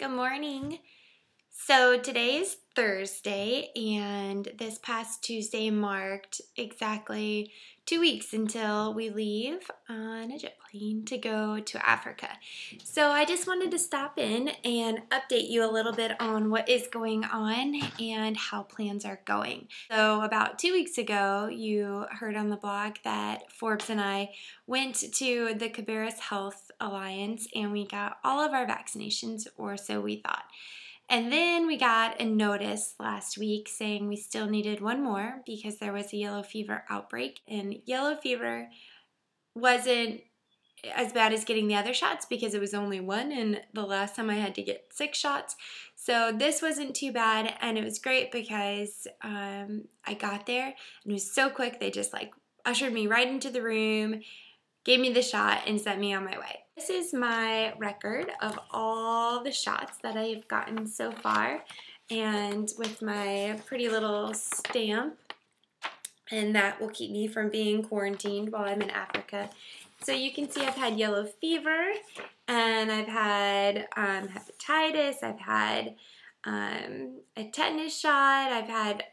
Good morning. So today is Thursday, and this past Tuesday marked exactly 2 weeks until we leave on a jet plane to go to Africa. So I just wanted to stop in and update you a little bit on what is going on and how plans are going. So about 2 weeks ago, you heard on the blog that Forbes and I went to the Cabarrus Health Alliance and we got all of our vaccinations, or so we thought. And then we got a notice last week saying we still needed one more because there was a yellow fever outbreak. And yellow fever wasn't as bad as getting the other shots because it was only one, and the last time I had to get 6 shots. So this wasn't too bad, and it was great because I got there and it was so quick. They just ushered me right into the room, gave me the shot, and sent me on my way. This is my record of all the shots that I've gotten so far, and with my pretty little stamp, and that will keep me from being quarantined while I'm in Africa. So you can see I've had yellow fever, and I've had hepatitis, I've had a tetanus shot, I've had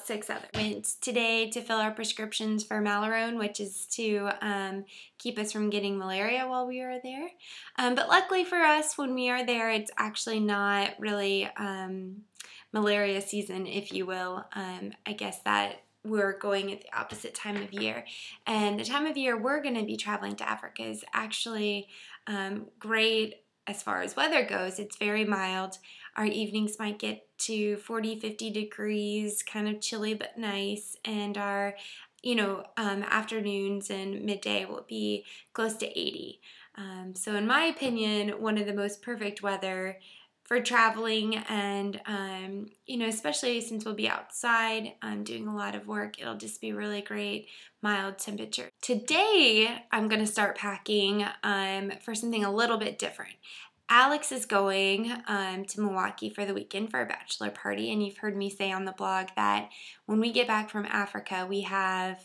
6 other. Went today to fill our prescriptions for Malarone, which is to keep us from getting malaria while we are there. But luckily for us, when we are there, it's actually not really malaria season, if you will. I guess that we're going at the opposite time of year. And the time of year we're going to be traveling to Africa is actually great as far as weather goes. It's very mild. Our evenings might get to 40, 50 degrees, kind of chilly but nice, and our afternoons and midday will be close to 80. So in my opinion, one of the most perfect weather for traveling, and especially since we'll be outside doing a lot of work, it'll just be really great, mild temperature. Today, I'm going to start packing for something a little bit different. Alex is going to Milwaukee for the weekend for a bachelor party, and you've heard me say on the blog that when we get back from Africa, we have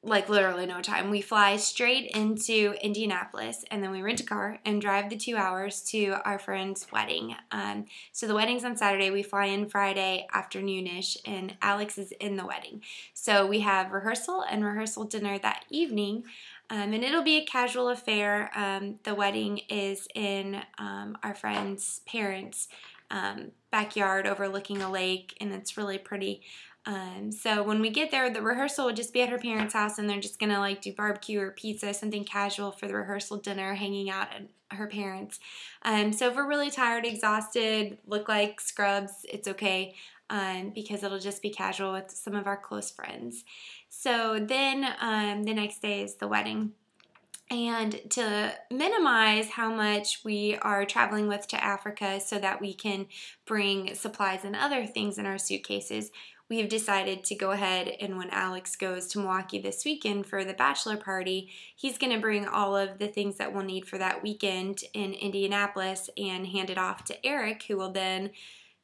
literally no time. We fly straight into Indianapolis, and then we rent a car and drive the 2 hours to our friend's wedding. So the wedding's on Saturday. We fly in Friday afternoonish, and Alex is in the wedding. So we have rehearsal and rehearsal dinner that evening. And it'll be a casual affair. The wedding is in our friend's parents' backyard overlooking a lake, and it's really pretty. So when we get there, the rehearsal will just be at her parents' house, and they're just gonna do barbecue or pizza, something casual for the rehearsal dinner, hanging out at her parents'. So if we're really tired, exhausted, look like scrubs, it's okay. Because it'll just be casual with some of our close friends. So then the next day is the wedding. And to minimize how much we are traveling with to Africa so that we can bring supplies and other things in our suitcases, we've decided to go ahead, and when Alex goes to Milwaukee this weekend for the bachelor party, he's going to bring all of the things that we'll need for that weekend in Indianapolis and hand it off to Eric, who will then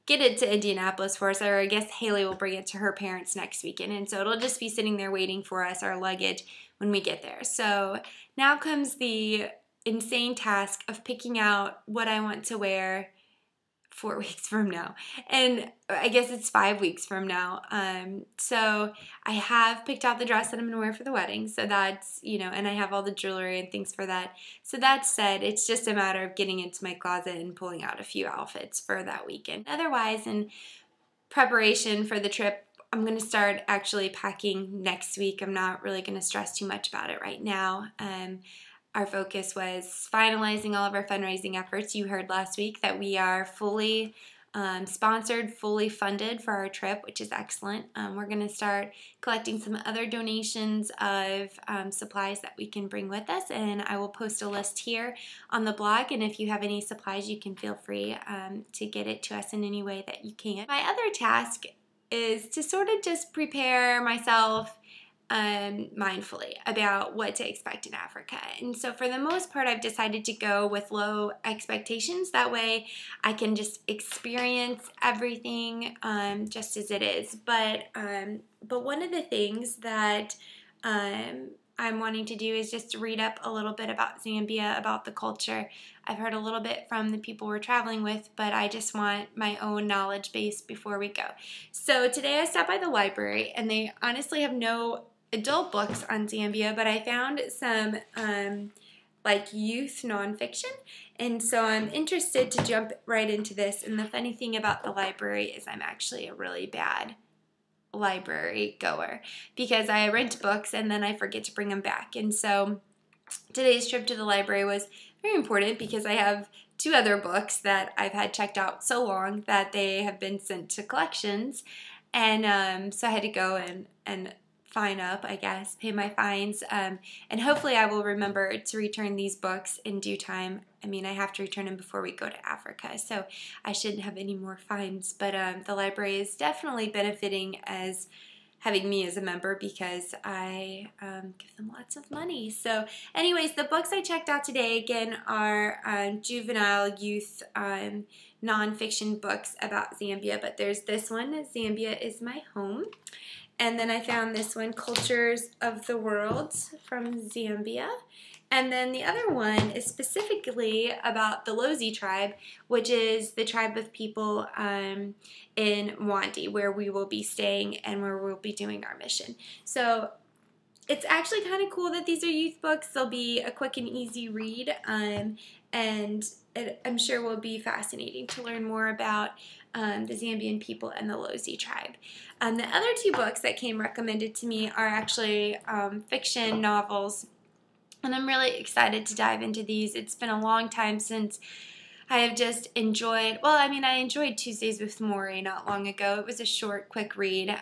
get it to Indianapolis for us, or I guess Haley will bring it to her parents next weekend. And so it'll just be sitting there waiting for us, our luggage, when we get there. So now comes the insane task of picking out what I want to wear 4 weeks from now. And I guess it's 5 weeks from now. So I have picked out the dress that I'm going to wear for the wedding. So that's, and I have all the jewelry and things for that. So that said, it's just a matter of getting into my closet and pulling out a few outfits for that weekend. Otherwise, in preparation for the trip, I'm going to start actually packing next week. I'm not really going to stress too much about it right now. Our focus was finalizing all of our fundraising efforts. You heard last week that we are fully sponsored, fully funded for our trip, which is excellent. We're going to start collecting some other donations of supplies that we can bring with us, and I will post a list here on the blog, and if you have any supplies, you can feel free to get it to us in any way that you can. My other task is to sort of just prepare myself mindfully about what to expect in Africa. And so for the most part, I've decided to go with low expectations. That way I can just experience everything just as it is. But one of the things that I'm wanting to do is just read up a little bit about Zambia, about the culture. I've heard a little bit from the people we're traveling with, but I just want my own knowledge base before we go. So today I stopped by the library, and they honestly have no adult books on Zambia, but I found some like youth nonfiction, and so I'm interested to jump right into this. And the funny thing about the library is I'm actually a really bad library goer because I rent books and then I forget to bring them back. And so today's trip to the library was very important because I have 2 other books that I've had checked out so long that they have been sent to collections. And so I had to go and fine up, I guess, pay my fines. And hopefully I will remember to return these books in due time. I mean, I have to return them before we go to Africa, so I shouldn't have any more fines. But the library is definitely benefiting as having me as a member because I give them lots of money. So anyways, the books I checked out today, again, are juvenile youth nonfiction books about Zambia. But there's this one, Zambia is My Home. And then I found this one, Cultures of the World from Zambia. And then the other one is specifically about the Lozi tribe, which is the tribe of people in Wandi, where we will be staying and where we'll be doing our mission. So it's actually kind of cool that these are youth books. They'll be a quick and easy read, and I'm sure will be fascinating to learn more about the Zambian people and the Lozi tribe. The other 2 books that came recommended to me are actually fiction novels, and I'm really excited to dive into these. It's been a long time since I have just enjoyed, well, I mean, I enjoyed Tuesdays with Morrie not long ago. It was a short, quick read,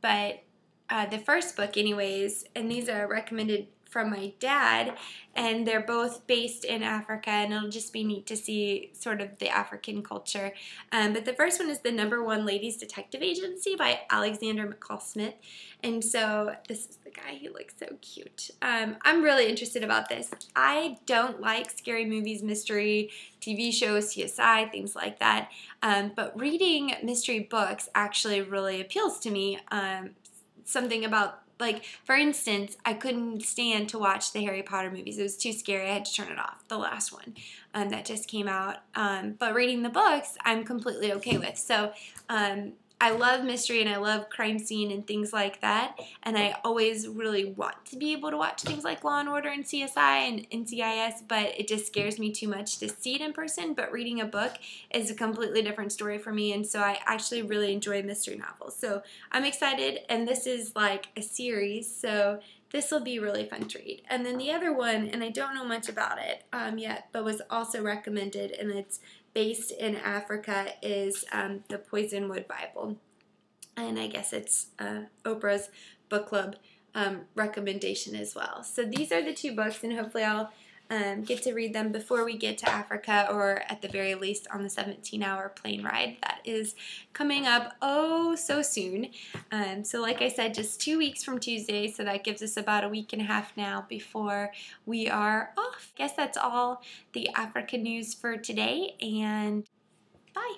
but the first book anyways, and these are recommended from my dad, and they're both based in Africa, and it'll just be neat to see sort of the African culture. But the first one is The #1 Ladies Detective Agency by Alexander McCall Smith, and so this is the guy. He looks so cute. I'm really interested about this. I don't like scary movies, mystery, TV shows, CSI, things like that, but reading mystery books actually really appeals to me. Something about, like, for instance, I couldn't stand to watch the Harry Potter movies. It was too scary. I had to turn it off, the last one that just came out. But reading the books, I'm completely okay with. So I love mystery and I love crime scene and things like that. And I always really want to be able to watch things like Law & Order and CSI and NCIS, but it just scares me too much to see it in person. But reading a book is a completely different story for me, and so I actually really enjoy mystery novels. So I'm excited, and this is like a series, so this will be really fun to read. And then the other one, and I don't know much about it yet, but was also recommended, and it's based in Africa, is the Poisonwood Bible. And I guess it's Oprah's book club recommendation as well. So these are the 2 books, and hopefully I'll get to read them before we get to Africa, or at the very least on the 17-hour plane ride that is coming up oh so soon. So like I said, just 2 weeks from Tuesday, so that gives us about a week and a half now before we are off. I guess that's all the Africa news for today, and bye.